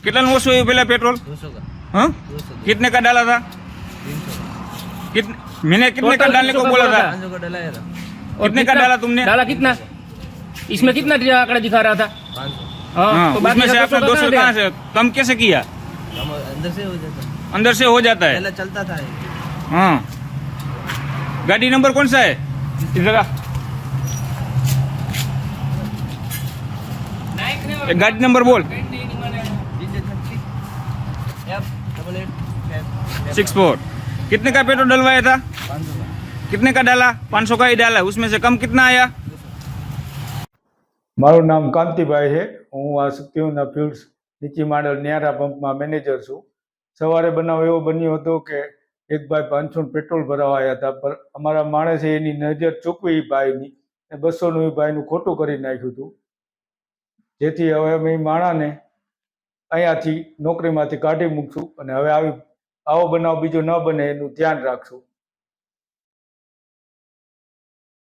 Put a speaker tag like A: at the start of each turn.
A: कितना वसू है पहला पेट्रोल?
B: 200 का।
A: हाँ
B: 200
A: कितने का डाला था?
B: 300
A: कितने मैंने कितने का
C: टोटल
A: डालने को
C: 300 का
A: बोला
C: बोला
A: था?
B: 500 का डलाया था।
C: और
A: कितने का
C: कितना
A: डाला तुमने?
C: डाला कितना? इसमें कितना आंकड़ा दिखा रहा था?
B: 500
C: हाँ
A: हाँ
C: तो बाकी
A: उसमें से आपने 200
C: कहाँ
A: कहाँ से कम कैसे किया?
B: हम अंदर से हो जाता,
A: अंदर से हो जाता है।
B: पहले चलता था ये।
A: हाँ गाड़ी नंबर कौन सा है? इधर आ। एक गाड़ी नंबर बोल। F88 कितने का पेट्रोल डलवाया था?
B: 500 का।
A: कितने का डाला? 500 का ही डाला। उसमें से कम कितना आया?
D: મારું નામ કાંતિભાઈ છે. હું આ શક્તિઓના ફ્યુલ્સ નીચી માંડલ ન્યારા પંપમાં મેનેજર છું. સવારે બનાવ એવો બન્યો હતો કે એક ભાઈ 500 પેટ્રોલ ભરાવા આવ્યા હતા, પણ અમારા માણસે એની નજર ચૂકવી એ ભાઈની ને 200નું એ ભાઈનું ખોટું કરી નાખ્યું હતું. જેથી હવે અમે એ માણાને અહીંયાથી નોકરીમાંથી કાઢી મૂકશું અને હવે આવો બનાવ બીજો ન બને એનું ધ્યાન રાખશું.